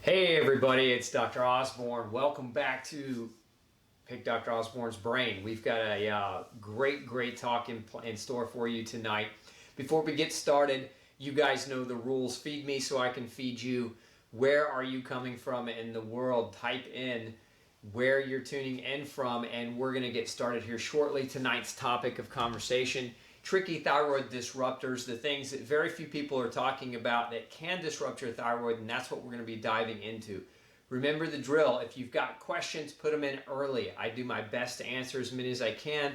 Hey everybody, it's Dr. Osborne. Welcome back to Pick Dr. Osborne's Brain. We've got a great talk in store for you tonight. Before we get started, you guys know the rules. Feed me so I can feed you. Where are you coming from in the world? Type in where you're tuning in from, and we're going to get started here shortly. Tonight's topic of conversation: tricky thyroid disruptors, the things that very few people are talking about that can disrupt your thyroid, and that's what we're going to be diving into. Remember the drill. If you've got questions, put them in early. I do my best to answer as many as I can,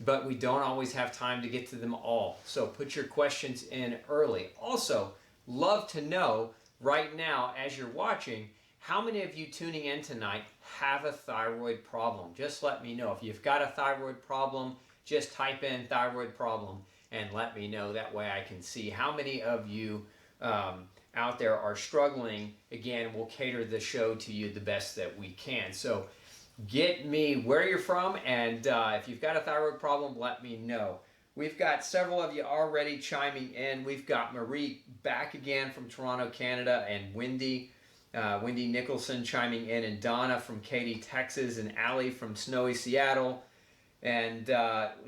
but we don't always have time to get to them all. So put your questions in early. Also, love to know right now as you're watching, how many of you tuning in tonight have a thyroid problem? Just let me know. If you've got a thyroid problem, just type in thyroid problem and let me know. That way I can see how many of you out there are struggling. Again, we'll cater the show to you the best that we can. So get me where you're from, and if you've got a thyroid problem, let me know. We've got several of you already chiming in. We've got Marie back again from Toronto, Canada, and Wendy Nicholson chiming in, and Donna from Katy, Texas, and Allie from snowy Seattle. And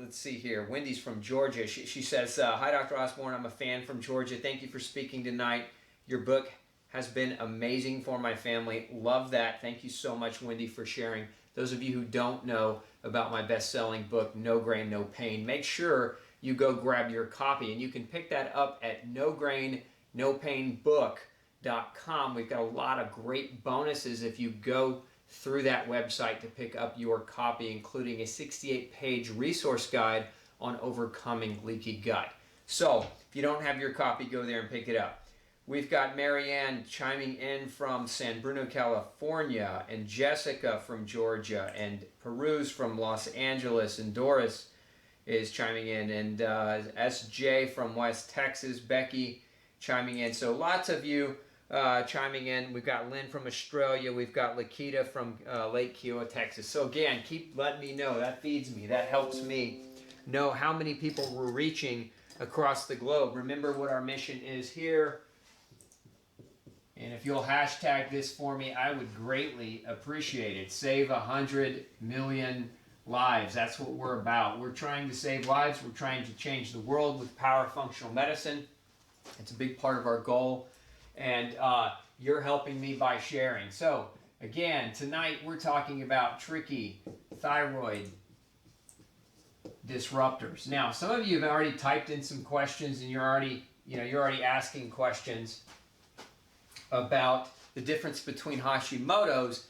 let's see here. Wendy's from Georgia. She says, hi, Dr. Osborne. I'm a fan from Georgia. Thank you for speaking tonight. Your book has been amazing for my family. Love that. Thank you so much, Wendy, for sharing. Those of you who don't know about my best-selling book, No Grain, No Pain, make sure you go grab your copy. And you can pick that up at nograinnopainbook.com. We've got a lot of great bonuses if you go through that website to pick up your copy, including a 68-page resource guide on overcoming leaky gut. So if you don't have your copy, go there and pick it up. We've got Marianne chiming in from San Bruno, California, and Jessica from Georgia, and Peru's from Los Angeles, and Doris is chiming in, and SJ from West Texas, Becky chiming in. So lots of you chiming in. We've got Lynn from Australia. We've got Lakita from Lake Kiowa, Texas. So again, keep letting me know. That feeds me. That helps me know how many people we're reaching across the globe. Remember what our mission is here. And if you'll hashtag this for me, I would greatly appreciate it. Save 100 million lives. That's what we're about. We're trying to save lives. We're trying to change the world with power functional medicine. It's a big part of our goal. And you're helping me by sharing. So again, tonight we're talking about tricky thyroid disruptors. Now, some of you have already typed in some questions, and you're already asking questions about the difference between Hashimoto's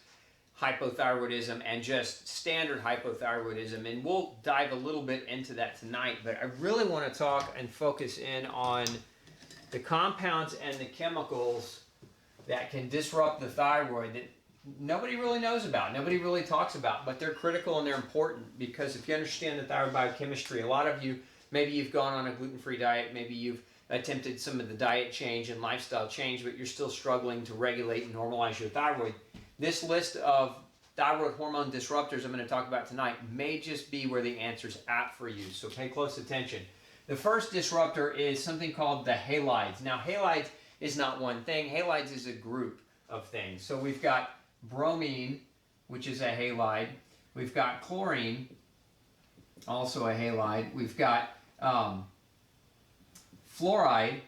hypothyroidism and just standard hypothyroidism, and we'll dive a little bit into that tonight. But I really want to talk and focus in on the compounds and the chemicals that can disrupt the thyroid that nobody really knows about, nobody really talks about, but they're critical and they're important, because if you understand the thyroid biochemistry, a lot of you, maybe you've gone on a gluten-free diet, maybe you've attempted some of the diet change and lifestyle change, but you're still struggling to regulate and normalize your thyroid. This list of thyroid hormone disruptors I'm going to talk about tonight may just be where the answer's at for you, so pay close attention. The first disruptor is something called the halides. Now, halides is not one thing. Halides is a group of things. So we've got bromine, which is a halide. We've got chlorine, also a halide. We've got fluoride,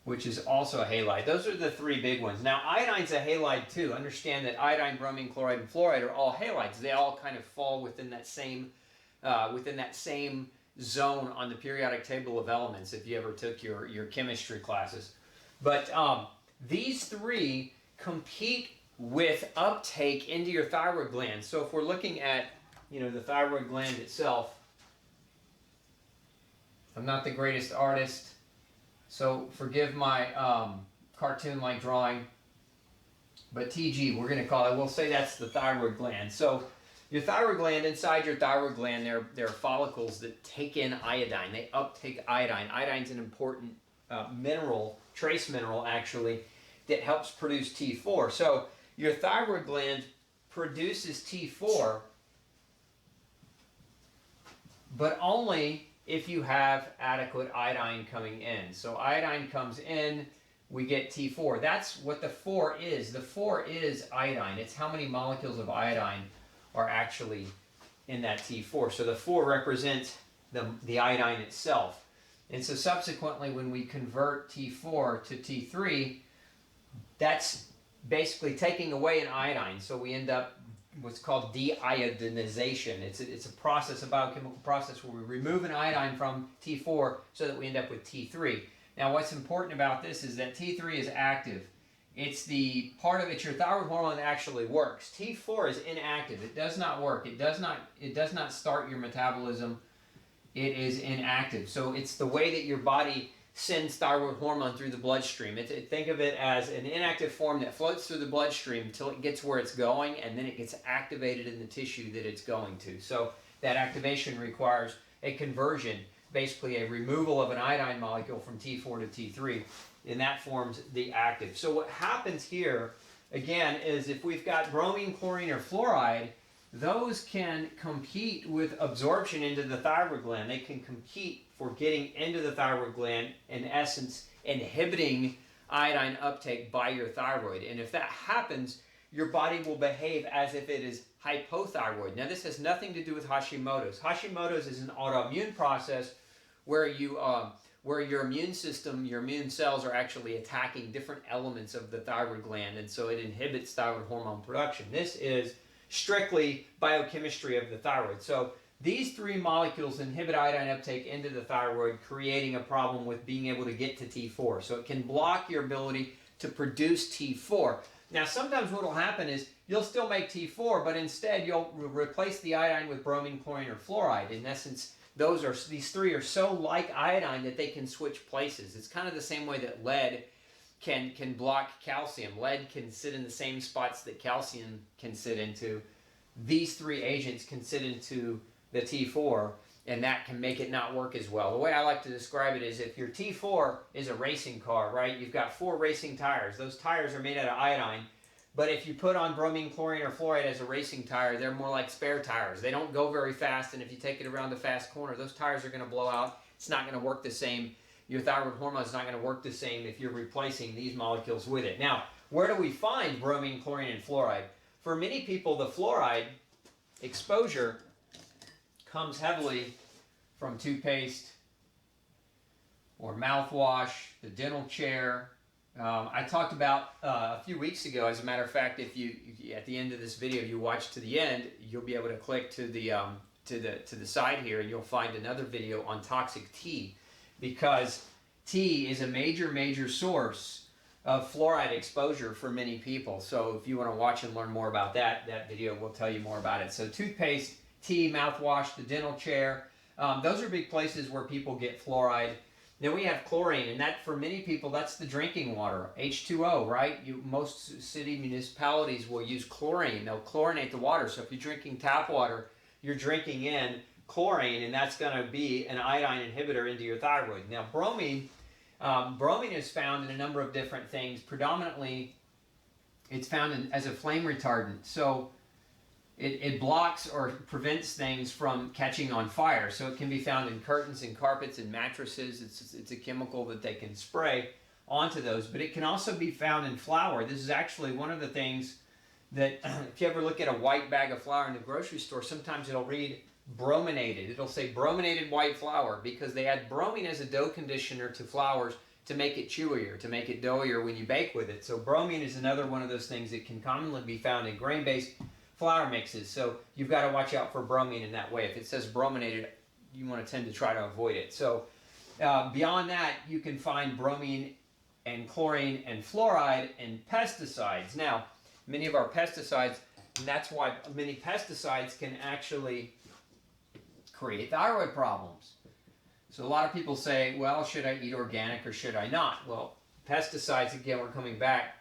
which is also a halide. Those are the three big ones. Now, iodine's a halide too. Understand that iodine, bromine, chloride, and fluoride are all halides. They all kind of fall within that same zone on the periodic table of elements, if you ever took your chemistry classes. But these three compete with uptake into your thyroid gland. So if we're looking at the thyroid gland itself, I'm not the greatest artist, so forgive my cartoon-like drawing, but TG, we're going to call it. We'll say that's the thyroid gland. So your thyroid gland, inside your thyroid gland, there are follicles that take in iodine. They uptake iodine. Iodine's an important mineral, trace mineral actually, that helps produce T4. So your thyroid gland produces T4, but only if you have adequate iodine coming in. So iodine comes in we get T4. That's what the 4 is. The 4 is iodine. It's how many molecules of iodine are actually in that T4. So the 4 represents the iodine itself. And so subsequently, when we convert T4 to T3, that's basically taking away an iodine. So we end up what's called deiodinization. It's a process, a biochemical process where we remove an iodine from T4 so that we end up with T3. Now what's important about this is that T3 is active. It's the part of it, your thyroid hormone that actually works. T4 is inactive. It does not work. It does not start your metabolism. It is inactive. So it's the way that your body sends thyroid hormone through the bloodstream. Think of it as an inactive form that floats through the bloodstream until it gets where it's going, and then it gets activated in the tissue that it's going to. So that activation requires a conversion, basically a removal of an iodine molecule from T4 to T3, and that forms the active. So what happens here, again, is if we've got bromine, chlorine, or fluoride, those can compete with absorption into the thyroid gland. They can compete for getting into the thyroid gland, in essence, inhibiting iodine uptake by your thyroid. And if that happens, your body will behave as if it is hypothyroid. Now, this has nothing to do with Hashimoto's. Hashimoto's is an autoimmune process where your immune system, your immune cells are actually attacking different elements of the thyroid gland, and so it inhibits thyroid hormone production. This is strictly biochemistry of the thyroid. So these 3 molecules inhibit iodine uptake into the thyroid, creating a problem with being able to get to T4. So it can block your ability to produce T4. Now sometimes what will happen is you'll still make T4, but instead you'll replace the iodine with bromine, chlorine, or fluoride. In essence, these 3 are so like iodine that they can switch places. It's kind of the same way that lead can block calcium. Lead can sit in the same spots that calcium can sit into. These 3 agents can sit into the T4, and that can make it not work as well. The way I like to describe it is if your T4 is a racing car, right? You've got 4 racing tires. Those tires are made out of iodine, but if you put on bromine, chlorine, or fluoride as a racing tire, they're more like spare tires. They don't go very fast, and if you take it around a fast corner, those tires are going to blow out. It's not going to work the same. Your thyroid hormone is not going to work the same if you're replacing these molecules with it. Now, where do we find bromine, chlorine, and fluoride? For many people, the fluoride exposure comes heavily from toothpaste or mouthwash, the dental chair. I talked about a few weeks ago, as a matter of fact, if you at the end of this video you watch to the end, you'll be able to click to the side here, and you'll find another video on toxic tea, because tea is a major source of fluoride exposure for many people. So if you want to watch and learn more about that video will tell you more about it. So toothpaste, tea, mouthwash, the dental chair, those are big places where people get fluoride. Then we have chlorine, and that for many people, that's the drinking water, H2O, right? Most city municipalities will use chlorine. They'll chlorinate the water. So if you're drinking tap water, you're drinking in chlorine, and that's going to be an iodine inhibitor into your thyroid. Now, bromine is found in a number of different things. Predominantly, it's found as a flame retardant. So it blocks or prevents things from catching on fire. So it can be found in curtains and carpets and mattresses. It's a chemical that they can spray onto those. But it can also be found in flour. This is actually one of the things that if you ever look at a white bag of flour in the grocery store, sometimes it'll read brominated. It'll say brominated white flour, because they add bromine as a dough conditioner to flours to make it chewier, to make it doughier when you bake with it. So bromine is another one of those things that can commonly be found in grain-based flour mixes. So you've got to watch out for bromine in that way. If it says brominated, you want to tend to try to avoid it. So beyond that, you can find bromine and chlorine and fluoride in pesticides. Now, many of our pesticides, and that's why many pesticides can actually create thyroid problems. So a lot of people say, well, should I eat organic or should I not? Well, pesticides, again, we're coming back.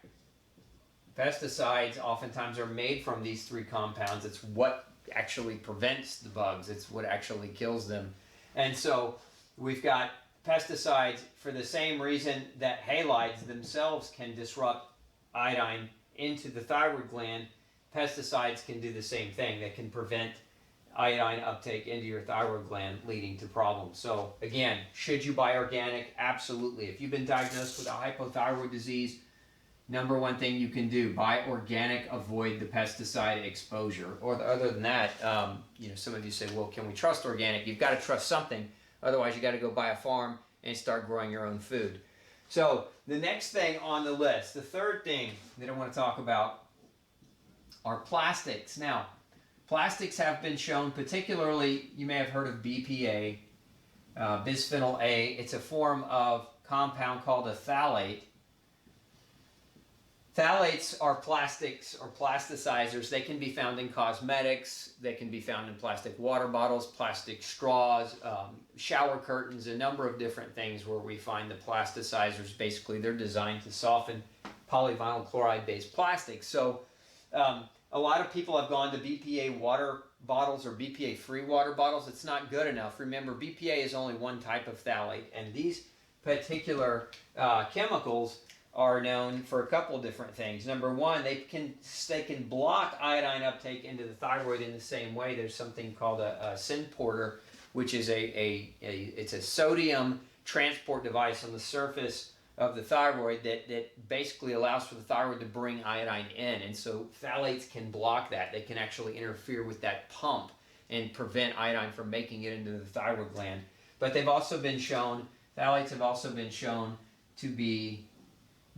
Pesticides oftentimes are made from these 3 compounds. It's what actually prevents the bugs. It's what actually kills them. And so we've got pesticides for the same reason that halides themselves can disrupt iodine into the thyroid gland. Pesticides can do the same thing. They can prevent iodine uptake into your thyroid gland, leading to problems. So again, should you buy organic? Absolutely. If you've been diagnosed with a hypothyroid disease, number one thing you can do, buy organic, avoid the pesticide exposure. Or other than that, some of you say, well, can we trust organic? You've got to trust something. Otherwise, you got to go buy a farm and start growing your own food. So the next thing on the list, the third thing that I want to talk about are plastics. Now, plastics have been shown, particularly, you may have heard of BPA, bisphenol A. It's a form of compound called a phthalate. Phthalates are plastics or plasticizers. They can be found in cosmetics. They can be found in plastic water bottles, plastic straws, shower curtains, a number of different things where we find the plasticizers. Basically, they're designed to soften polyvinyl chloride-based plastics. So a lot of people have gone to BPA water bottles or BPA-free water bottles. It's not good enough. Remember, BPA is only one type of phthalate, and these particular chemicals are known for a couple of different things. Number one, they can block iodine uptake into the thyroid in the same way. There's something called a synporter, which is it's a sodium transport device on the surface of the thyroid that basically allows for the thyroid to bring iodine in. And so phthalates can block that. They can actually interfere with that pump and prevent iodine from making it into the thyroid gland. But they've also been shown, phthalates have also been shown to be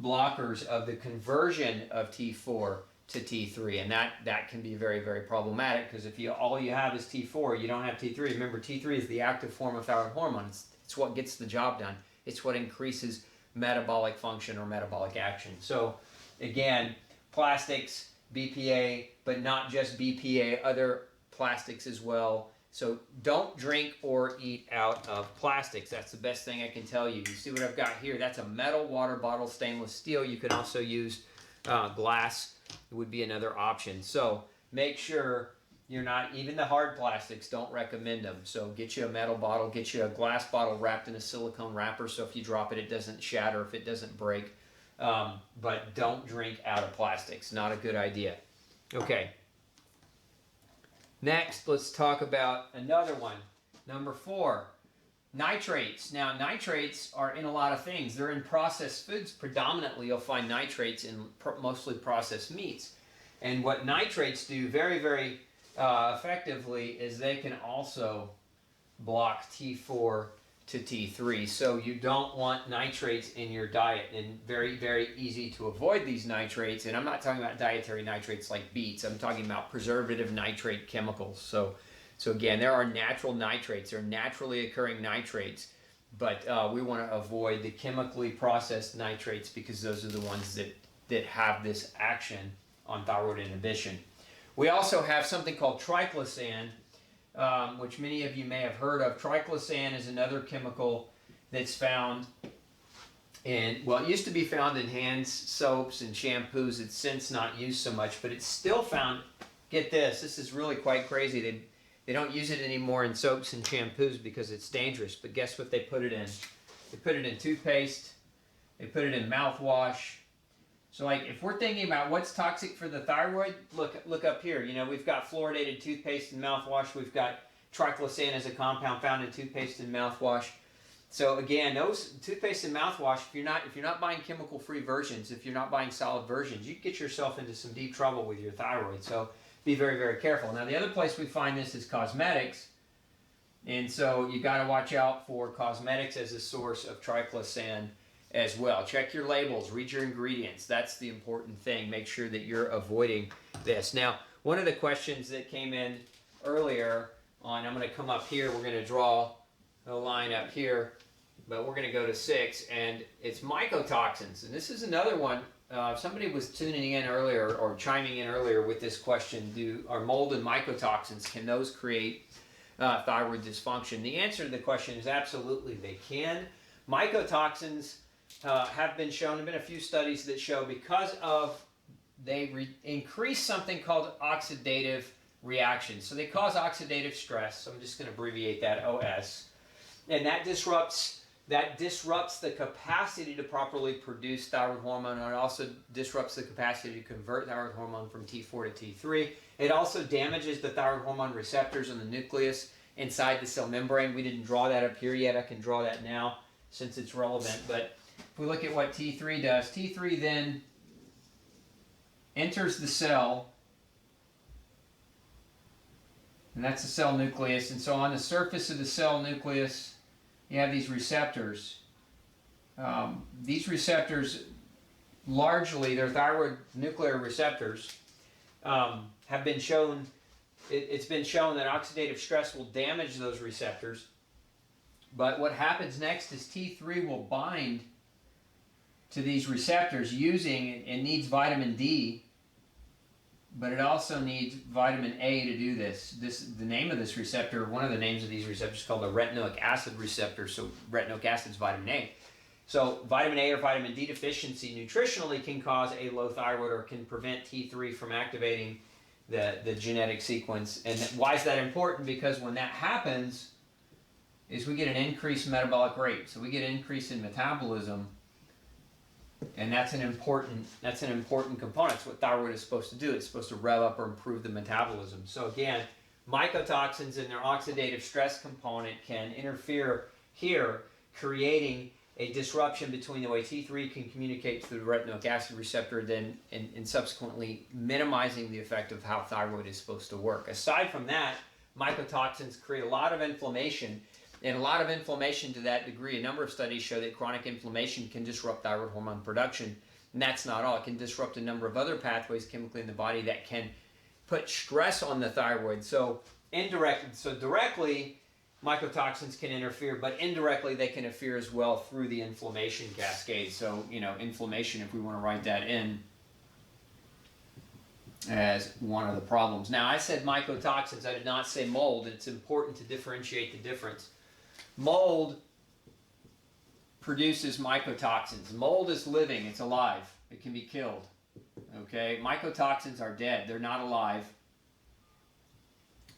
blockers of the conversion of T4 to T3, and that can be very, very problematic, because if all you have is T4, you don't have T3. Remember, T3 is the active form of thyroid hormone. It's what gets the job done. It's what increases metabolic function or metabolic action. So again, plastics, BPA, but not just BPA, other plastics as well. So don't drink or eat out of plastics. That's the best thing I can tell you. You see what I've got here? That's a metal water bottle, stainless steel. You can also use glass. It would be another option. So make sure you're not, even the hard plastics, don't recommend them. So get you a metal bottle, get you a glass bottle wrapped in a silicone wrapper, so if you drop it, it doesn't shatter, if it doesn't break. But don't drink out of plastics. Not a good idea. Okay. Next, let's talk about another one. Number 4, nitrates. Now, nitrates are in a lot of things. They're in processed foods. Predominantly, you'll find nitrates in mostly processed meats. And what nitrates do very, very effectively is they can also block T4 to T3. So you don't want nitrates in your diet, and very, very easy to avoid these nitrates. And I'm not talking about dietary nitrates like beets. I'm talking about preservative nitrate chemicals. So again, there are natural nitrates. They're naturally occurring nitrates, but we want to avoid the chemically processed nitrates, because those are the ones that have this action on thyroid inhibition. We also have something called triclosan, which many of you may have heard of. Triclosan is another chemical that's found in, well, it used to be found in hand soaps and shampoos. It's since not used so much, but it's still found, get this is really quite crazy. They don't use it anymore in soaps and shampoos because it's dangerous, but guess what they put it in? They put it in toothpaste, they put it in mouthwash. So like, if we're thinking about what's toxic for the thyroid, look up here. You know, we've got fluoridated toothpaste and mouthwash. We've got triclosan as a compound found in toothpaste and mouthwash. So again, those toothpaste and mouthwash, if you're not buying chemical-free versions, if you're not buying solid versions, you get yourself into some deep trouble with your thyroid. So be very, very careful. Now, the other place we find this is cosmetics. And so you got to watch out for cosmetics as a source of triclosan as well. Check your labels, read your ingredients. That's the important thing. Make sure that you're avoiding this. Now, one of the questions that came in earlier on, I'm going to come up here, we're going to draw a line up here, but we're going to go to 6, and it's mycotoxins. And this is another one. Somebody was tuning in earlier or chiming in earlier with this question: are mold and mycotoxins, can those create thyroid dysfunction? The answer to the question is absolutely they can. Mycotoxins have been shown, there have been a few studies that show, because of they increase something called oxidative reactions. So they cause oxidative stress. So I'm just going to abbreviate that OS. And that disrupts that disrupts the capacity to properly produce thyroid hormone, and it also disrupts the capacity to convert thyroid hormone from T4 to T3. It also damages the thyroid hormone receptors in the nucleus inside the cell membrane. We didn't draw that up here yet. I can draw that now since it's relevant. But if we look at what T3 does, T3 then enters the cell, and that's the cell nucleus. And so on the surface of the cell nucleus, you have these receptors. These receptors, largely, they're thyroid nuclear receptors, have been shown, it's been shown that oxidative stress will damage those receptors. But what happens next is T3 will bind to these receptors using, it needs vitamin D, but it also needs vitamin A to do this. The name of this receptor, one of the names of these receptors is called the retinoic acid receptor. So retinoic acid is vitamin A. So vitamin A or vitamin D deficiency nutritionally can cause a low thyroid or can prevent T3 from activating the genetic sequence. And why is that important? Because when that happens, is we get an increased metabolic rate. So we get an increase in metabolism. And that's an important component. It's what thyroid is supposed to do. It's supposed to rev up or improve the metabolism. So again, mycotoxins and their oxidative stress component can interfere here, creating a disruption between the way T3 can communicate to the retinoic acid receptor, then and subsequently minimizing the effect of how thyroid is supposed to work. Aside from that, mycotoxins create a lot of inflammation. And a lot of inflammation to that degree, a number of studies show that chronic inflammation can disrupt thyroid hormone production. And that's not all. It can disrupt a number of other pathways chemically in the body that can put stress on the thyroid. So directly, mycotoxins can interfere, but indirectly they can interfere as well through the inflammation cascade. So, inflammation, if we want to write that in as one of the problems. Now, I said mycotoxins. I did not say mold. It's important to differentiate the difference. Mold produces mycotoxins. Mold is living. It's alive. It can be killed. Okay? Mycotoxins are dead. They're not alive.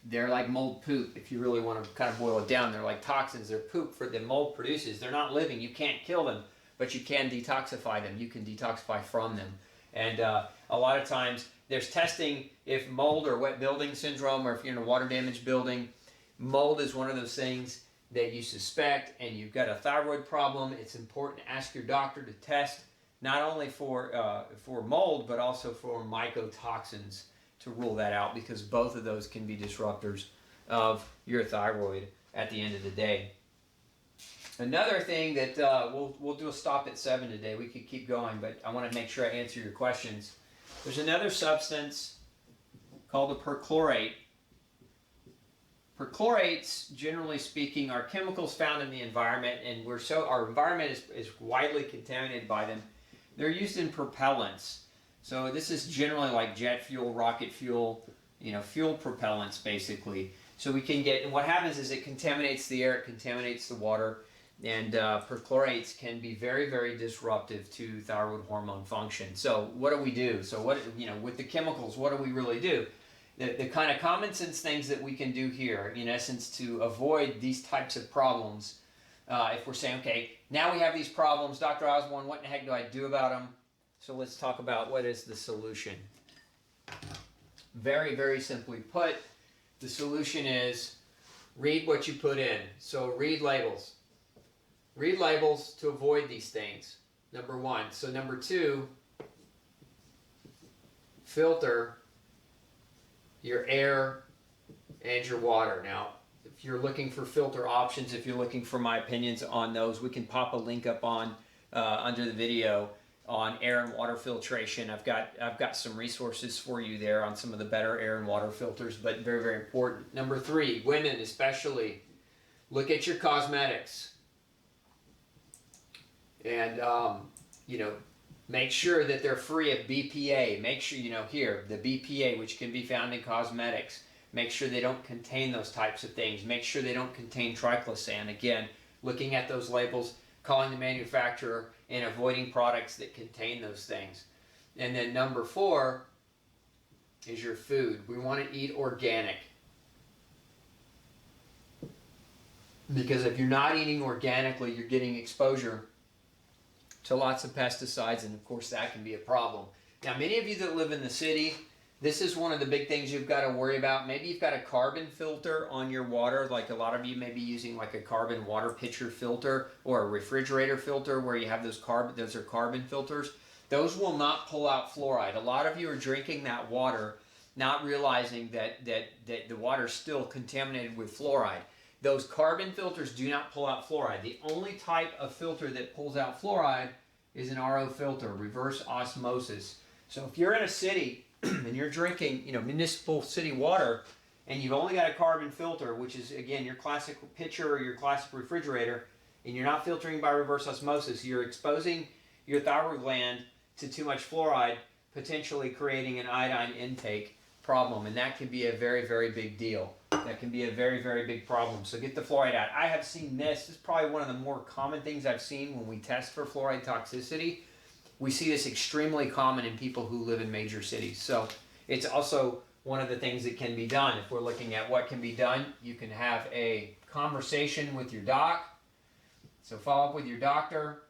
They're like mold poop. If you really want to kind of boil it down, they're like toxins. They're poop that mold produces. They're not living. You can't kill them, but you can detoxify them. You can detoxify from them. And a lot of times there's testing if mold or wet building syndrome, or if you're in a water damaged building. Mold is one of those things that you suspect and you've got a thyroid problem. It's important to ask your doctor to test not only for mold, but also for mycotoxins to rule that out, because both of those can be disruptors of your thyroid at the end of the day. Another thing that we'll do a stop at 7 today. We could keep going, but I want to make sure I answer your questions. There's another substance called the perchlorate. Perchlorates, generally speaking, are chemicals found in the environment, and our environment is widely contaminated by them. They're used in propellants. So this is generally like jet fuel, rocket fuel, fuel propellants basically. So we can get, and what happens is it contaminates the air, it contaminates the water, and perchlorates can be very, very disruptive to thyroid hormone function. So what do we do? So with the chemicals, what do we really do? The kind of common sense things that we can do here, in essence, to avoid these types of problems, if we're saying, okay, now we have these problems, Dr. Osborne, what in the heck do I do about them? So let's talk about what is the solution. Very, very simply put, the solution is read what you put in. So read labels. Read labels to avoid these things, number one. So number two, filter your air and your water. Now, if you're looking for filter options, if you're looking for my opinions on those, we can pop a link up on under the video on air and water filtration. I've got some resources for you there on some of the better air and water filters, but very, very important. Number three, women especially, look at your cosmetics. And, make sure that they're free of BPA. Make sure, here, the BPA, which can be found in cosmetics, make sure they don't contain those types of things. Make sure they don't contain triclosan. Again, looking at those labels, calling the manufacturer, and avoiding products that contain those things. And then number four is your food. We want to eat organic. Because if you're not eating organically, you're getting exposure to lots of pesticides, and of course that can be a problem. Now, many of you that live in the city, this is one of the big things you've got to worry about. Maybe you've got a carbon filter on your water, like a lot of you may be using like a carbon water pitcher filter or a refrigerator filter where you have those are carbon filters. Those will not pull out fluoride. A lot of you are drinking that water not realizing that the water is still contaminated with fluoride. Those carbon filters do not pull out fluoride. The only type of filter that pulls out fluoride is an RO filter, reverse osmosis. So if you're in a city and you're drinking, municipal city water, and you've only got a carbon filter, which is, again, your classic pitcher or your classic refrigerator, and you're not filtering by reverse osmosis, you're exposing your thyroid gland to too much fluoride, potentially creating an iodine intake problem, and that can be a very, very big deal. That can be a very, very big problem. So get the fluoride out. I have seen this. This is probably one of the more common things I've seen when we test for fluoride toxicity. We see this extremely common in people who live in major cities. So it's also one of the things that can be done. If we're looking at what can be done, you can have a conversation with your doc. So follow up with your doctor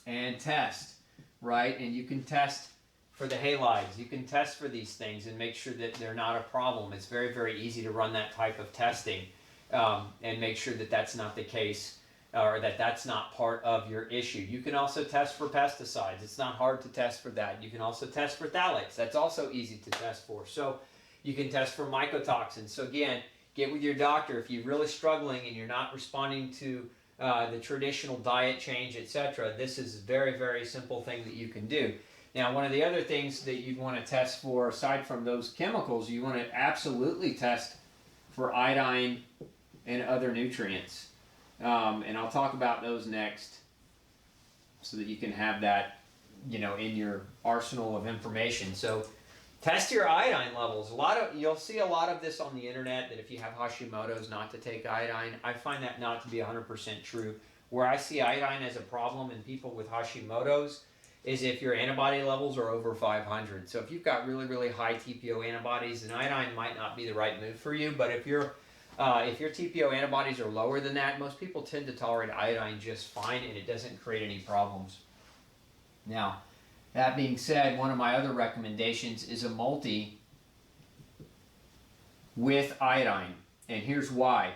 and test, right? And you can test for the halides. You can test for these things and make sure that they're not a problem. It's very, very easy to run that type of testing and make sure that that's not the case, or that that's not part of your issue. You can also test for pesticides. It's not hard to test for that. You can also test for phthalates. That's also easy to test for. So you can test for mycotoxins. So again, get with your doctor if you're really struggling and you're not responding to the traditional diet change, etc. This is a very, very simple thing that you can do. Now, one of the other things that you'd want to test for, aside from those chemicals, you want to absolutely test for iodine and other nutrients. And I'll talk about those next so that you can have that, in your arsenal of information. So test your iodine levels. You'll see a lot of this on the internet, that if you have Hashimoto's not to take iodine. I find that not to be 100% true. Where I see iodine as a problem in people with Hashimoto's is if your antibody levels are over 500. So if you've got really, really high TPO antibodies, then iodine might not be the right move for you. But if your TPO antibodies are lower than that, most people tend to tolerate iodine just fine, and it doesn't create any problems. Now, that being said, one of my other recommendations is a multi with iodine, and here's why.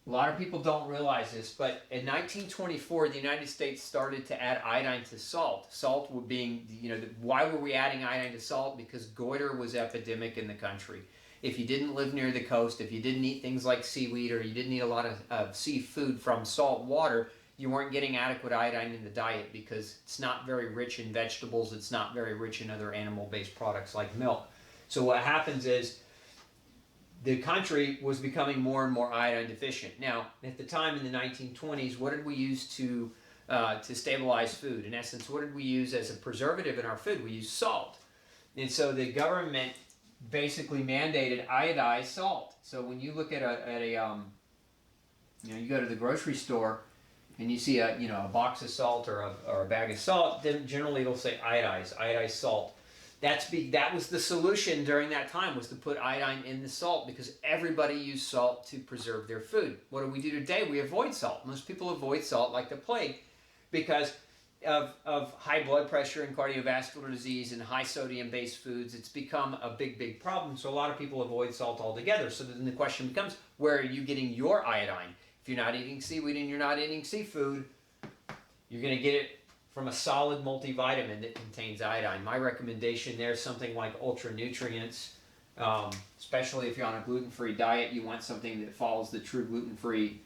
A lot of people don't realize this, but in 1924, the United States started to add iodine to salt. Salt being, why were we adding iodine to salt? Because goiter was epidemic in the country. If you didn't live near the coast, if you didn't eat things like seaweed, or you didn't eat a lot of seafood from salt water, you weren't getting adequate iodine in the diet because it's not very rich in vegetables. It's not very rich in other animal-based products like milk. So what happens is the country was becoming more and more iodine deficient. Now, at the time in the 1920s, what did we use to stabilize food? In essence, what did we use as a preservative in our food? We used salt. And so the government basically mandated iodized salt. So when you look at you go to the grocery store and you see a box of salt or a bag of salt, then generally it'll say iodized salt. That was the solution during that time, was to put iodine in the salt, because everybody used salt to preserve their food. What do we do today? We avoid salt. Most people avoid salt like the plague because of high blood pressure and cardiovascular disease and high sodium based foods. It's become a big, big problem. So a lot of people avoid salt altogether. So then the question becomes, where are you getting your iodine? If you're not eating seaweed and you're not eating seafood, you're going to get it from a solid multivitamin that contains iodine. My recommendation there is something like Ultra Nutrients. Especially if you're on a gluten-free diet, you want something that follows the true gluten-free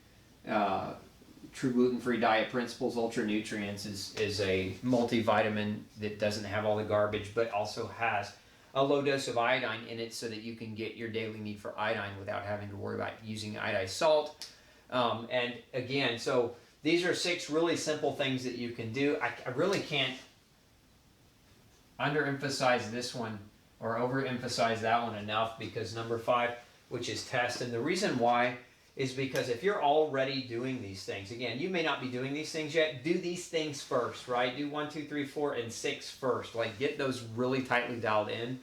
diet principles. Ultra Nutrients is a multivitamin that doesn't have all the garbage, but also has a low dose of iodine in it so that you can get your daily need for iodine without having to worry about using iodized salt. And again, so these are 6 really simple things that you can do. I really can't underemphasize this one or overemphasize that one enough, because number 5, which is test. And the reason why is because if you're already doing these things, again, you may not be doing these things yet, do these things first, right? Do 1, 2, 3, 4, and 6 first. Like, get those really tightly dialed in.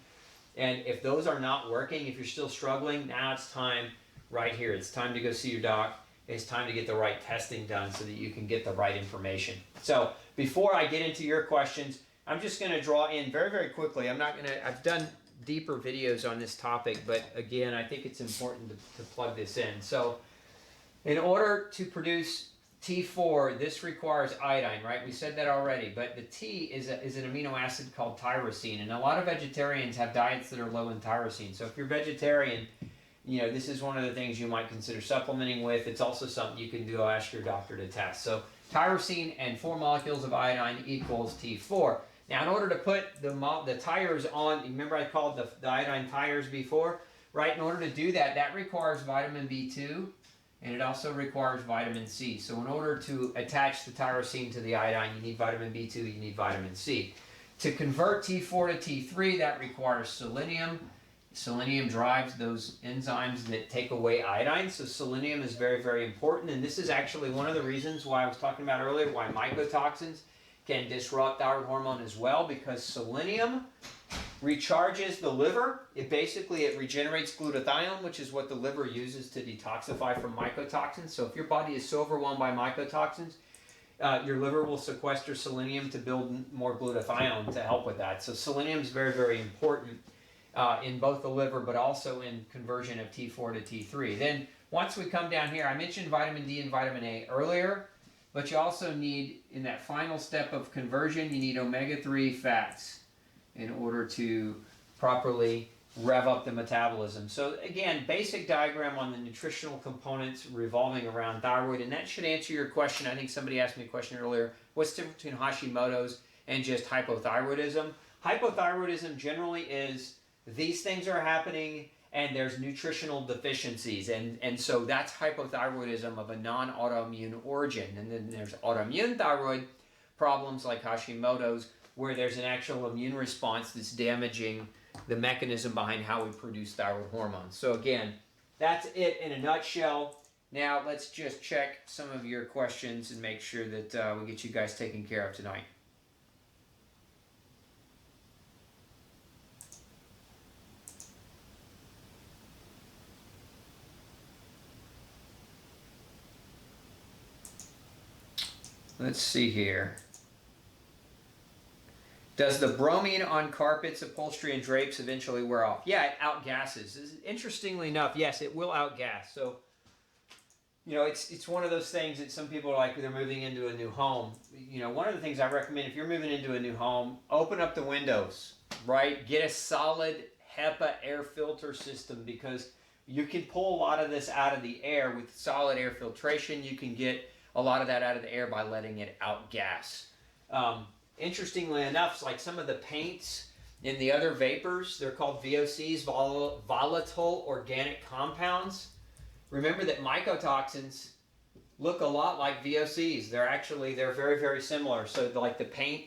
And if those are not working, if you're still struggling, now it's time right here. It's time to go see your doc it's time to get the right testing done so that you can get the right information. So before I get into your questions, I'm just going to draw in very, very quickly. I've done deeper videos on this topic, but again, I think it's important to plug this in. So in order to produce T4, this requires iodine, right? We said that already, but the T is an amino acid called tyrosine, and a lot of vegetarians have diets that are low in tyrosine. So if you're vegetarian, this is one of the things you might consider supplementing with. It's also something you can do, ask your doctor to test. So tyrosine and 4 molecules of iodine equals T4. Now, in order to put the tires on, remember I called the iodine tires before, right? In order to do that, that requires vitamin B2, and it also requires vitamin C. So in order to attach the tyrosine to the iodine, you need vitamin B2, you need vitamin C. To convert T4 to T3, that requires selenium. Selenium drives those enzymes that take away iodine, so selenium is very, very important, and this is actually one of the reasons why I was talking about earlier why mycotoxins can disrupt thyroid hormone as well, because selenium recharges the liver. It regenerates glutathione, which is what the liver uses to detoxify from mycotoxins. So if your body is so overwhelmed by mycotoxins, your liver will sequester selenium to build more glutathione to help with that. So selenium is very, very important in both the liver, but also in conversion of T4 to T3. Then once we come down here, I mentioned vitamin D and vitamin A earlier, but you also need, in that final step of conversion, you need omega-3 fats in order to properly rev up the metabolism. So again, basic diagram on the nutritional components revolving around thyroid, and that should answer your question. I think somebody asked me a question earlier, what's the difference between Hashimoto's and just hypothyroidism? Hypothyroidism generally is these things are happening and there's nutritional deficiencies, and so that's hypothyroidism of a non-autoimmune origin. And then there's autoimmune thyroid problems like Hashimoto's, where there's an actual immune response that's damaging the mechanism behind how we produce thyroid hormones. So again, that's it in a nutshell. Now let's just check some of your questions and make sure that we get you guys taken care of tonight. Let's see here. Does the bromine on carpets, upholstery, and drapes eventually wear off? Yeah, it outgasses. Interestingly enough, yes, it will outgas. So, it's one of those things that some people are like, they're moving into a new home. One of the things I recommend, if you're moving into a new home, open up the windows, right? Get a solid HEPA air filter system, because you can pull a lot of this out of the air with solid air filtration. You can get a lot of that out of the air by letting it outgas. Interestingly enough, like some of the paints in the other vapors, they're called VOCs, volatile organic compounds. Remember that mycotoxins look a lot like VOCs. They're very, very similar. So like the paint,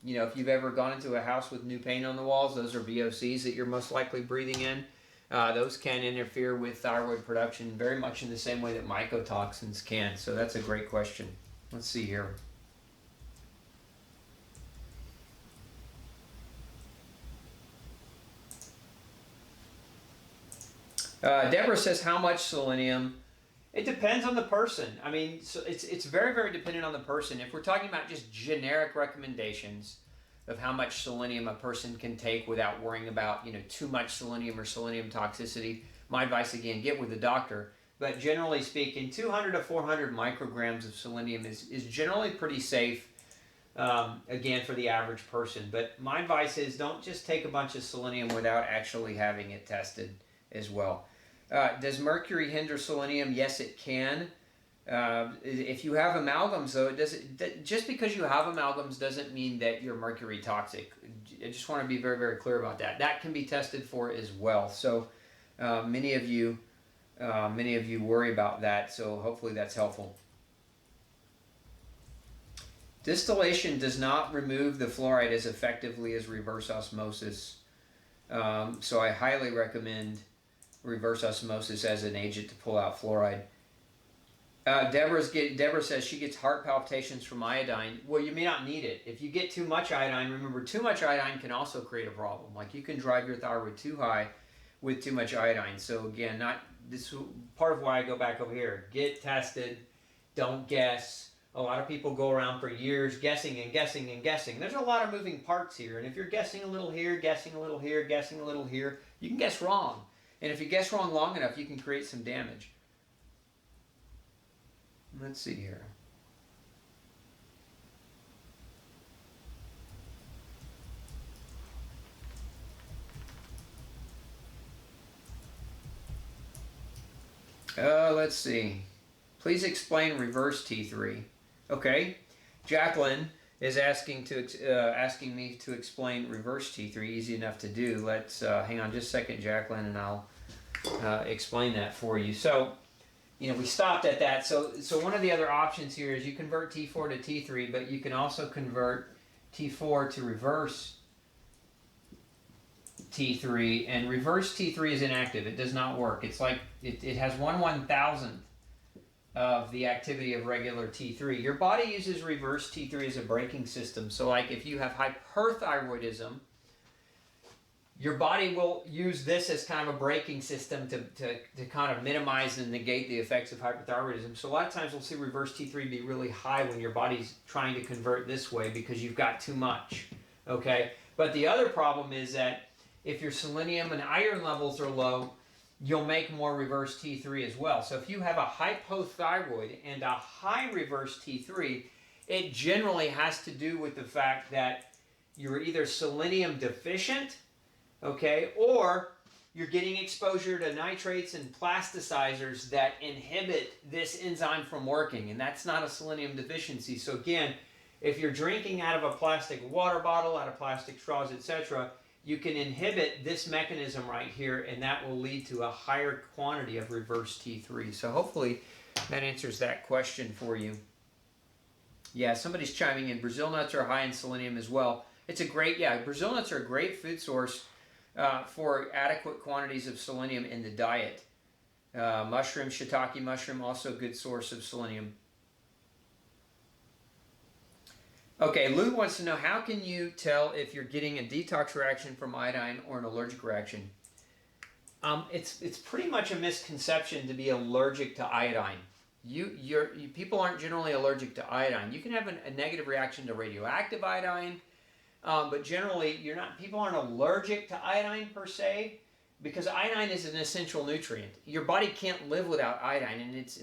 if you've ever gone into a house with new paint on the walls, those are VOCs that you're most likely breathing in. Those can interfere with thyroid production very much in the same way that mycotoxins can. So that's a great question. Let's see here. Deborah says, how much selenium? It depends on the person. I mean, so it's very, very dependent on the person. If we're talking about just generic recommendations of how much selenium a person can take without worrying about, too much selenium or selenium toxicity, my advice, again, get with the doctor. But generally speaking, 200 to 400 micrograms of selenium is generally pretty safe, again, for the average person. But my advice is don't just take a bunch of selenium without actually having it tested as well. Does mercury hinder selenium? Yes, it can. If you have amalgams, though, just because you have amalgams doesn't mean that you're mercury toxic. I just want to be very, very clear about that. That can be tested for as well. So many of you worry about that. So hopefully that's helpful. Distillation does not remove the fluoride as effectively as reverse osmosis. So I highly recommend reverse osmosis as an agent to pull out fluoride. Deborah says she gets heart palpitations from iodine. Well, you may not need it. If you get too much iodine, remember, too much iodine can also create a problem. Like you can drive your thyroid too high with too much iodine. So again, this part of why I go back over here. Get tested. Don't guess. A lot of people go around for years guessing and guessing and guessing. There's a lot of moving parts here, and if you're guessing a little here, guessing a little here, guessing a little here, you can guess wrong. And if you guess wrong long enough, you can create some damage. Let's see here. Let's see. Please explain reverse T3. Okay, Jacqueline is asking me to explain reverse T3. Easy enough to do. Let's hang on just a second, Jacqueline, and I'll explain that for you. So, we stopped at that. So one of the other options here is you convert T4 to T3, but you can also convert T4 to reverse T3, and reverse T3 is inactive. It does not work. It's like it has 1/1000th of the activity of regular T3. Your body uses reverse T3 as a braking system. So like if you have hyperthyroidism, your body will use this as kind of a braking system to kind of minimize and negate the effects of hyperthyroidism. So a lot of times we'll see reverse T3 be really high when your body's trying to convert this way because you've got too much, okay? But the other problem is that if your selenium and iron levels are low, you'll make more reverse T3 as well. So if you have a hypothyroid and a high reverse T3, it generally has to do with the fact that you're either selenium deficient, okay, or you're getting exposure to nitrates and plasticizers that inhibit this enzyme from working, and that's not a selenium deficiency. So again, if you're drinking out of a plastic water bottle, out of plastic straws, etc., you can inhibit this mechanism right here, and that will lead to a higher quantity of reverse T3. So hopefully that answers that question for you. Yeah, somebody's chiming in. Brazil nuts are high in selenium as well. It's a great, Brazil nuts are a great food source for adequate quantities of selenium in the diet. Mushroom, shiitake mushroom, also a good source of selenium. Okay, Lou wants to know, how can you tell if you're getting a detox reaction from iodine or an allergic reaction? It's pretty much a misconception to be allergic to iodine. People aren't generally allergic to iodine. You can have a negative reaction to radioactive iodine, but generally people aren't allergic to iodine per se, because iodine is an essential nutrient. Your body can't live without iodine, and it's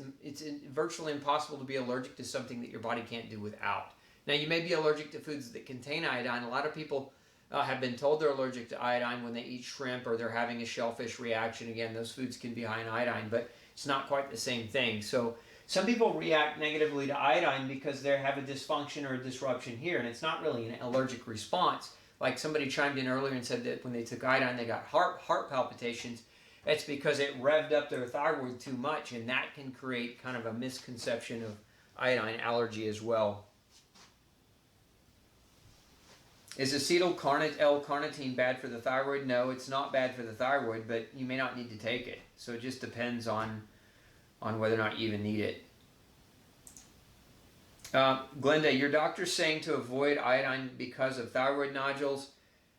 virtually impossible to be allergic to something that your body can't do without. Now, you may be allergic to foods that contain iodine. A lot of people have been told they're allergic to iodine when they eat shrimp or they're having a shellfish reaction. Again, those foods can be high in iodine, but it's not quite the same thing. So some people react negatively to iodine because they have a dysfunction or a disruption here, and it's not really an allergic response. Like somebody chimed in earlier and said that when they took iodine, they got heart palpitations. It's because it revved up their thyroid too much, and that can create kind of a misconception of iodine allergy as well. Is acetyl L-carnitine bad for the thyroid? No, it's not bad for the thyroid, but you may not need to take it. So it just depends on whether or not you even need it. Glenda, your doctor's saying to avoid iodine because of thyroid nodules.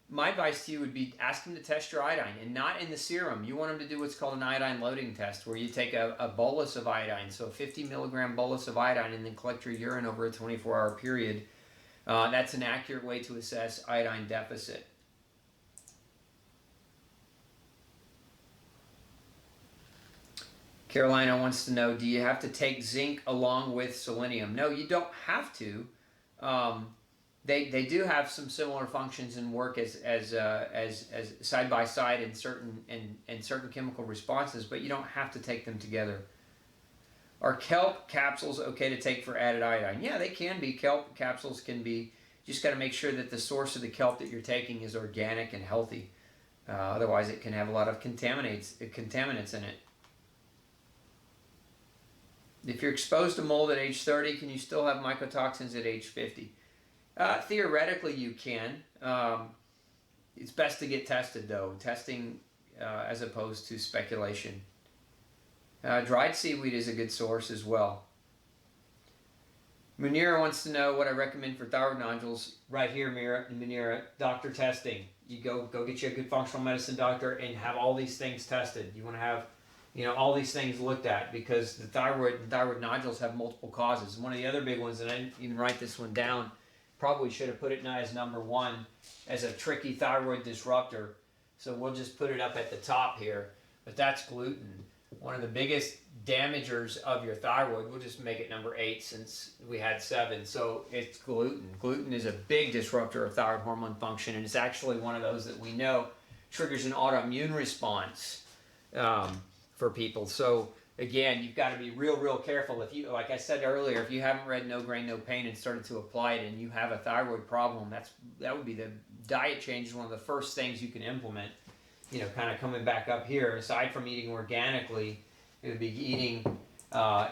My advice to you would be ask him to test your iodine, and not in the serum. You want him to do what's called an iodine loading test, where you take a bolus of iodine, so a 50 milligram bolus of iodine, and then collect your urine over a 24-hour period. That's an accurate way to assess iodine deficit. Carolina wants to know, do you have to take zinc along with selenium? No, you don't have to. They do have some similar functions and work as side by side in certain chemical responses, but you don't have to take them together. Are kelp capsules okay to take for added iodine? Yeah, they can be. Kelp capsules can be. You just got to make sure that the source of the kelp that you're taking is organic and healthy. Otherwise, it can have a lot of contaminants in it. If you're exposed to mold at age 30, can you still have mycotoxins at age 50? Theoretically, you can. It's best to get tested, though. Testing as opposed to speculation. Dried seaweed is a good source as well. Munira wants to know what I recommend for thyroid nodules. Right here, Munira, doctor testing. You go get you a good functional medicine doctor and have all these things tested. You want to have all these things looked at, because the thyroid nodules have multiple causes. One of the other big ones, and I didn't even write this one down, probably should have put it as number one, as a tricky thyroid disruptor. So we'll just put it up at the top here, but that's gluten. One of the biggest damagers of your thyroid. We'll just make it number 8 since we had 7. So it's gluten. Gluten is a big disruptor of thyroid hormone function, and it's actually one of those that we know triggers an autoimmune response for people. So again, you've got to be real careful. If you, like I said earlier, if you haven't read No Grain No Pain and started to apply it, and you have a thyroid problem, that would be the diet change is one of the first things you can implement. Kind of coming back up here, aside from eating organically, it would be eating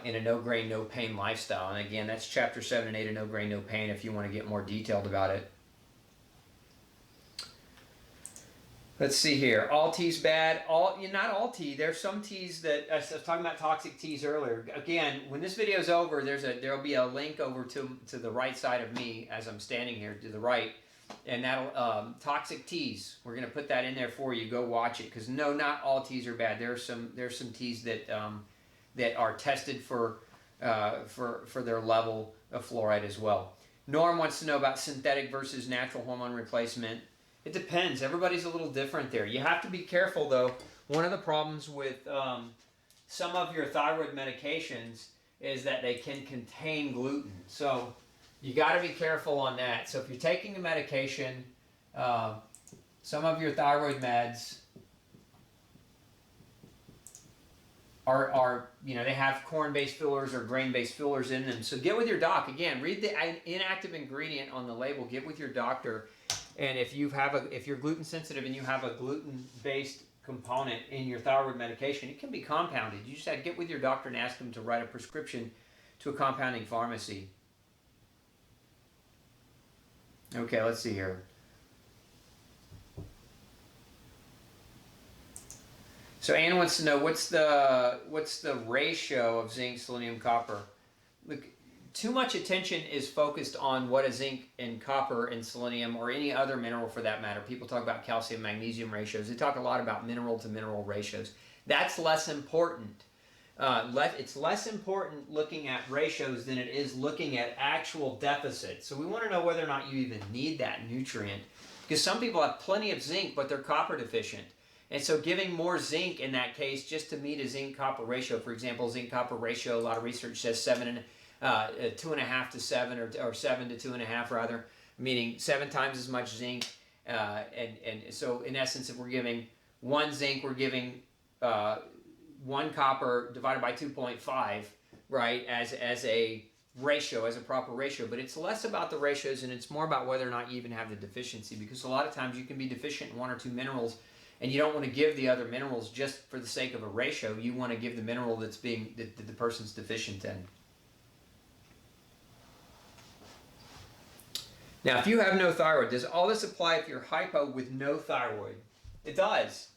in a no grain, no pain lifestyle. And again, that's chapter 7 and 8 of No Grain, No Pain if you want to get more detailed about it. Let's see here. All tea's bad. Not all tea. There's some teas that I was talking about toxic teas earlier. Again, when this video is over, there'll be a link over to the right side of me as I'm standing here to the right, and that'll toxic teas. We're gonna put that in there for you. Go watch it, because no, not all teas are bad. There's some teas that are tested for their level of fluoride as well. Norm wants to know about synthetic versus natural hormone replacement. It depends. Everybody's a little different there. You have to be careful, though. One of the problems with some of your thyroid medications is that they can contain gluten. So you got to be careful on that. So if you're taking a medication, some of your thyroid meds are they have corn-based fillers or grain-based fillers in them. So get with your doc. Again, read the inactive ingredient on the label. Get with your doctor. And if you're gluten sensitive and you have a gluten-based component in your thyroid medication, it can be compounded. You just have to get with your doctor and ask them to write a prescription to a compounding pharmacy. Okay, let's see here. So Anne wants to know what's the ratio of zinc, selenium, copper. Look, too much attention is focused on what a zinc and copper and selenium, or any other mineral for that matter. People talk about calcium magnesium ratios. They talk a lot about mineral to mineral ratios. That's less important. It's less important looking at ratios than it is looking at actual deficits. So we want to know whether or not you even need that nutrient, because some people have plenty of zinc but they're copper deficient. And so giving more zinc in that case just to meet a zinc-copper ratio, for example, zinc-copper ratio, a lot of research says 2.5 to 7, or 7 to 2.5 rather, meaning 7 times as much zinc. And so in essence, if we're giving 1 zinc, we're giving 1 copper divided by 2.5, right, as a ratio, as a proper ratio. But it's less about the ratios and it's more about whether or not you even have the deficiency, because a lot of times you can be deficient in 1 or 2 minerals, and you don't want to give the other minerals just for the sake of a ratio. You want to give the mineral that the person's deficient in. Now, if you have no thyroid, does all this apply if you're hypo with no thyroid? It does.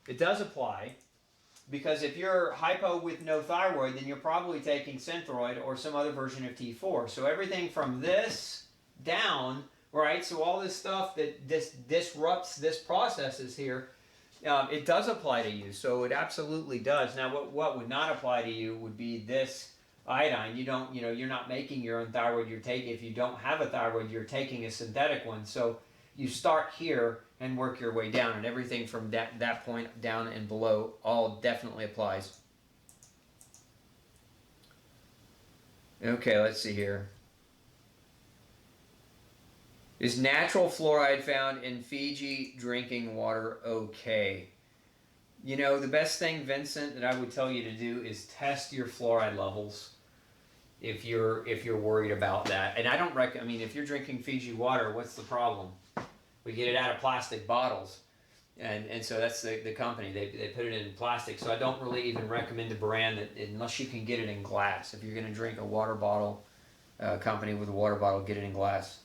It does apply, because if you're hypo with no thyroid, then you're probably taking Synthroid or some other version of T4. So everything from this down, right? So all this stuff that disrupts this processes here, it does apply to you. So it absolutely does. Now, what would not apply to you would be this iodine. You're not making your own thyroid. If you don't have a thyroid, you're taking a synthetic one. So you start here and work your way down, and everything from that point down and below all definitely applies. Okay, let's see here. Is natural fluoride found in Fiji drinking water okay? The best thing, Vincent, that I would tell you to do is test your fluoride levels if you're worried about that. And I don't recommend, if you're drinking Fiji water, what's the problem? We get it out of plastic bottles. And so that's the company. They put it in plastic. So I don't really even recommend a brand that, unless you can get it in glass. If you're going to drink a water bottle, company with a water bottle, get it in glass.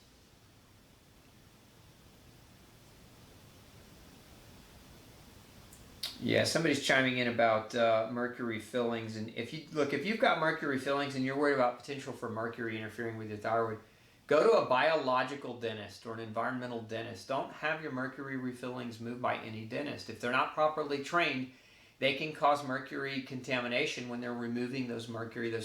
Yeah, somebody's chiming in about mercury fillings, and if you've got mercury fillings and you're worried about potential for mercury interfering with your thyroid, go to a biological dentist or an environmental dentist. Don't have your mercury refillings moved by any dentist. If they're not properly trained, they can cause mercury contamination when they're removing those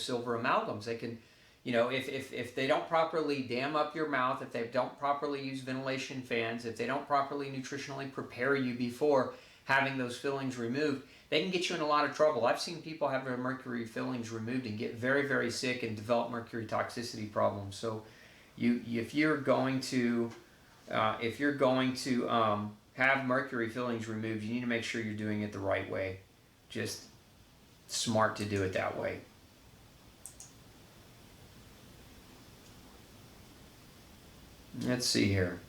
silver amalgams. They can, if they don't properly dam up your mouth, if they don't properly use ventilation fans, if they don't properly nutritionally prepare you before having those fillings removed, they can get you in a lot of trouble. I've seen people have their mercury fillings removed and get very, very sick and develop mercury toxicity problems. So if you're going to have mercury fillings removed, you need to make sure you're doing it the right way. Just smart to do it that way. Let's see here.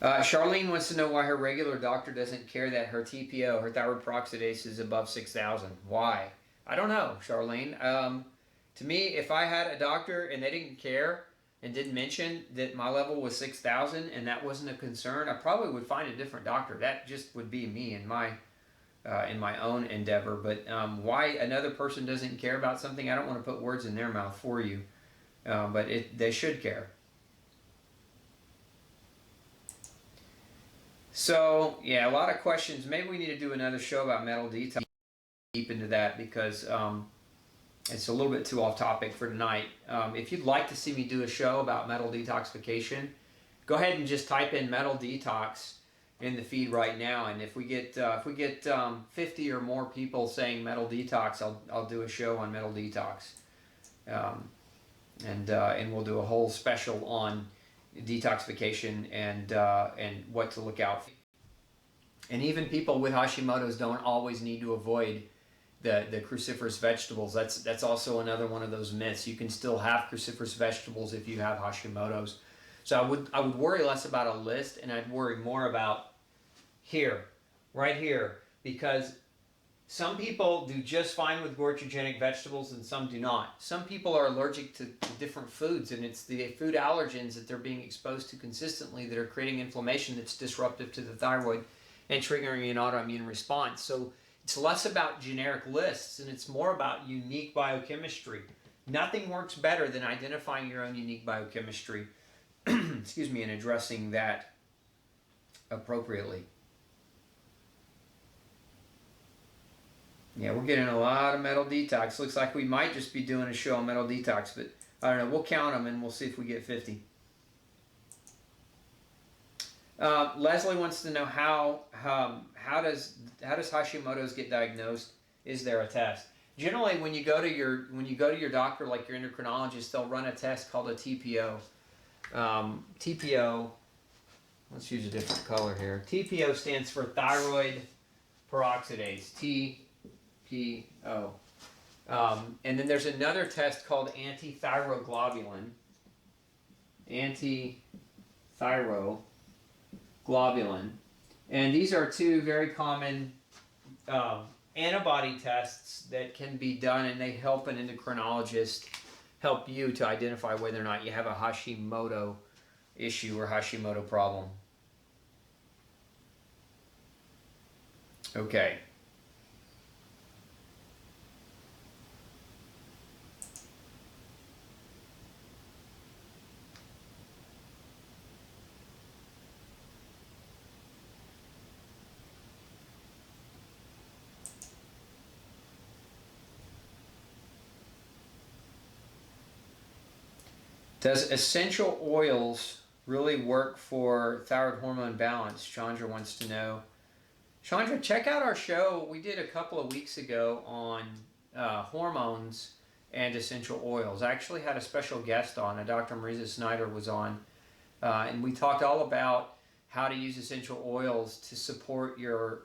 Charlene wants to know why her regular doctor doesn't care that her TPO, her thyroid peroxidase, is above 6,000. Why? I don't know, Charlene. To me, if I had a doctor and they didn't care and didn't mention that my level was 6,000 and that wasn't a concern, I probably would find a different doctor. That just would be me in my own endeavor. But why another person doesn't care about something, I don't want to put words in their mouth for you. But they should care. So, yeah, a lot of questions. Maybe we need to do another show about metal detox, deep into that, because it's a little bit too off topic for tonight. If you'd like to see me do a show about metal detoxification, go ahead and just type in metal detox in the feed right now. And if we get 50 or more people saying metal detox, I'll do a show on metal detox, and we'll do a whole special on detoxification and what to look out for. And even people with Hashimoto's don't always need to avoid the cruciferous vegetables. That's also another one of those myths. You can still have cruciferous vegetables if you have Hashimoto's. So I would worry less about a list, and I'd worry more about right here, because some people do just fine with goitrogenic vegetables and some do not. Some people are allergic to different foods, and it's the food allergens that they're being exposed to consistently that are creating inflammation that's disruptive to the thyroid and triggering an autoimmune response. So it's less about generic lists and it's more about unique biochemistry. Nothing works better than identifying your own unique biochemistry, excuse me, and addressing that appropriately. Yeah, we're getting a lot of metal detox. Looks like we might just be doing a show on metal detox, but I don't know. We'll count them and we'll see if we get 50. Leslie wants to know how does Hashimoto's get diagnosed? Is there a test? Generally, when you go to your doctor, like your endocrinologist, they'll run a test called a TPO. TPO. Let's use a different color here. TPO stands for thyroid peroxidase. TPO. And then there's another test called antithyroglobulin. Antithyroglobulin. And these are two very common antibody tests that can be done, and they help an endocrinologist help you to identify whether or not you have a Hashimoto issue or Hashimoto problem. Okay. Does essential oils really work for thyroid hormone balance? Chandra wants to know. Chandra, check out our show we did a couple of weeks ago on hormones and essential oils. I actually had a special guest on, Dr. Marisa Snyder was on, and we talked all about how to use essential oils to support your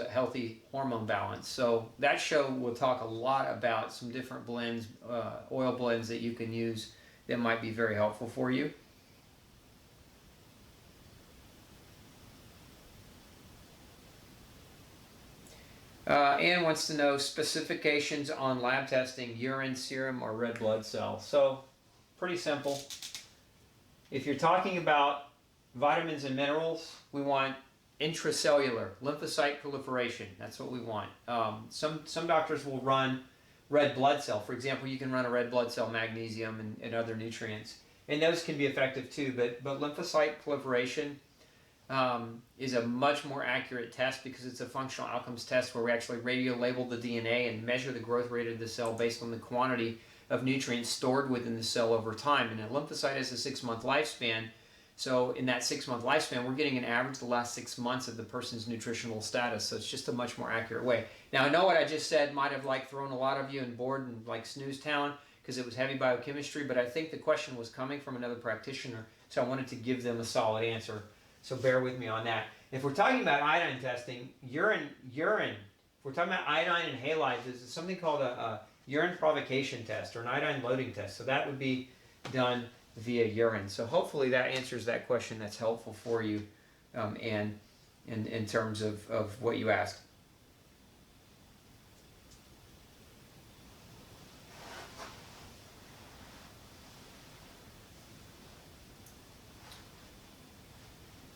healthy hormone balance. So that show will talk a lot about some different blends, oil blends that you can use that might be very helpful for you. Anne wants to know specifications on lab testing, urine, serum, or red blood cell. So, pretty simple. If you're talking about vitamins and minerals, we want intracellular lymphocyte proliferation. That's what we want. Some doctors will run red blood cell. For example, you can run a red blood cell, magnesium, and other nutrients. And those can be effective too, but lymphocyte proliferation, is a much more accurate test because it's a functional outcomes test where we actually radio label the DNA and measure the growth rate of the cell based on the quantity of nutrients stored within the cell over time. And a lymphocyte has a 6-month lifespan. So in that 6-month lifespan, we're getting an average the last 6 months of the person's nutritional status. So it's just a much more accurate way. Now, I know what I just said might have thrown a lot of you in bored and snooze town because it was heavy biochemistry, but I think the question was coming from another practitioner, so I wanted to give them a solid answer. So bear with me on that. If we're talking about iodine testing, urine, if we're talking about iodine and halides, there's something called a urine provocation test or an iodine loading test. So that would be done via urine. So hopefully that answers that question. That's helpful for you and in terms of what you asked.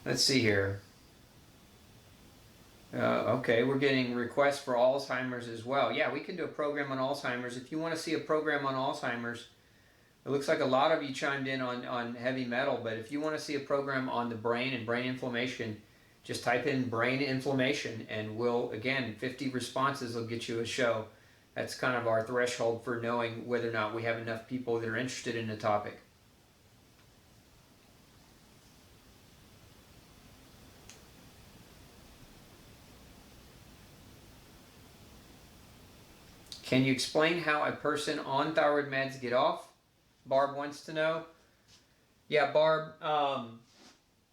Let's see here. Okay, we're getting requests for Alzheimer's as well. Yeah, we can do a program on Alzheimer's. If you want to see a program on Alzheimer's, it looks like a lot of you chimed in on heavy metal, but if you want to see a program on the brain and brain inflammation, just type in brain inflammation and we'll, again, 50 responses will get you a show. That's kind of our threshold for knowing whether or not we have enough people that are interested in the topic. Can you explain how a person on thyroid meds get off? Barb wants to know. Yeah, Barb,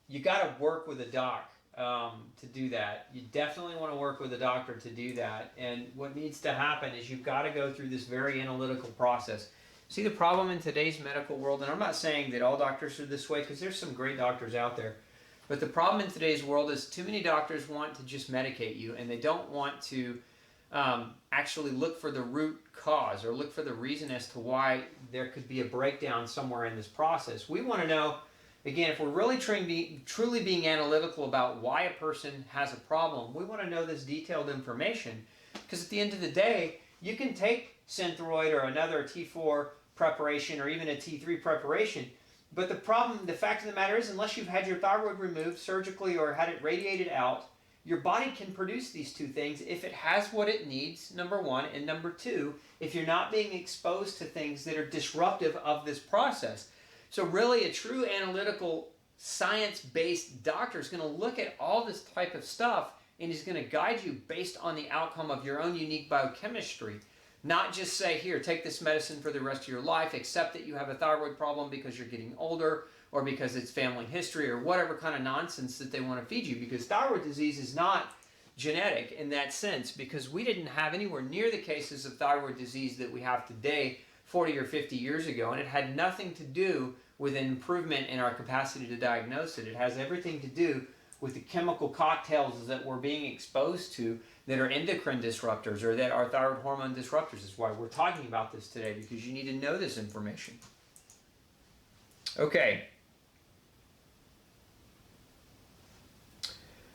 you got to work with a doc to do that. You definitely want to work with a doctor to do that. And what needs to happen is you've got to go through this very analytical process. See, the problem in today's medical world, and I'm not saying that all doctors are this way because there's some great doctors out there, but the problem in today's world is too many doctors want to just medicate you and they don't want to actually look for the root cause or look for the reason as to why there could be a breakdown somewhere in this process. We want to know, again, if we're really truly being analytical about why a person has a problem, we want to know this detailed information because at the end of the day, you can take Synthroid or another T4 preparation or even a T3 preparation, but the fact of the matter is unless you've had your thyroid removed surgically or had it radiated out, your body can produce these two things if it has what it needs, number one, and number two, if you're not being exposed to things that are disruptive of this process. So really a true analytical, science-based doctor is going to look at all this type of stuff and is going to guide you based on the outcome of your own unique biochemistry. Not just say, here, take this medicine for the rest of your life, accept that you have a thyroid problem because you're getting older, or because it's family history or whatever kind of nonsense that they want to feed you, because thyroid disease is not genetic in that sense, because we didn't have anywhere near the cases of thyroid disease that we have today 40 or 50 years ago, and it had nothing to do with an improvement in our capacity to diagnose it. It has everything to do with the chemical cocktails that we're being exposed to that are endocrine disruptors or that are thyroid hormone disruptors. That's why we're talking about this today, because you need to know this information. Okay.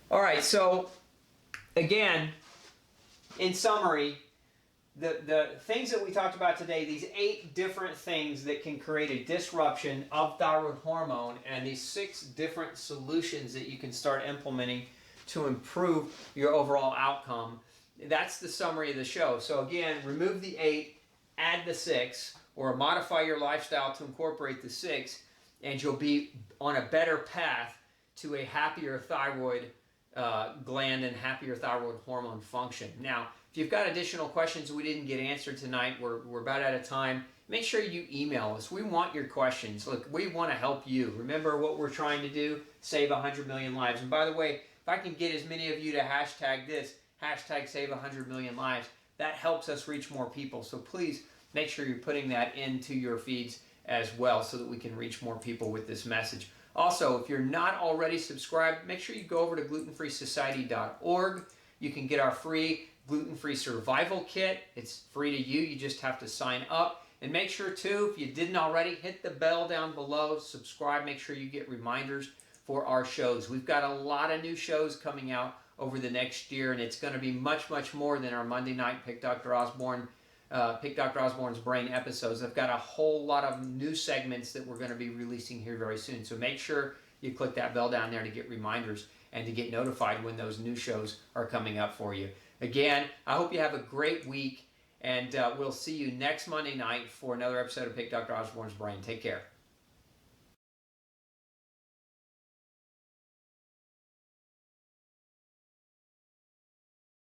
All right, so again, in summary, the things that we talked about today, these 8 different things that can create a disruption of thyroid hormone and these 6 different solutions that you can start implementing to improve your overall outcome. That's the summary of the show. So again, remove the 8, add the 6, or modify your lifestyle to incorporate the 6, and you'll be on a better path to a happier thyroid gland and happier thyroid hormone function. Now, if you've got additional questions we didn't get answered tonight, we're about out of time, make sure you email us. We want your questions. Look, we want to help you. Remember what we're trying to do? Save 100 million lives. And by the way, if I can get as many of you to hashtag this, hashtag save 100 million lives, that helps us reach more people. So please make sure you're putting that into your feeds as well so that we can reach more people with this message. Also, if you're not already subscribed, make sure you go over to glutenfreesociety.org. You can get our free gluten-free survival kit. It's free to you. You just have to sign up. And make sure, too, if you didn't already, hit the bell down below. Subscribe. Make sure you get reminders for our shows. We've got a lot of new shows coming out over the next year, and it's going to be much, much more than our Monday night Pick Dr. Osborne's Brain episodes. I've got a whole lot of new segments that we're going to be releasing here very soon. So make sure you click that bell down there to get reminders and to get notified when those new shows are coming up for you. Again, I hope you have a great week, and we'll see you next Monday night for another episode of Pick Dr. Osborne's Brain. Take care.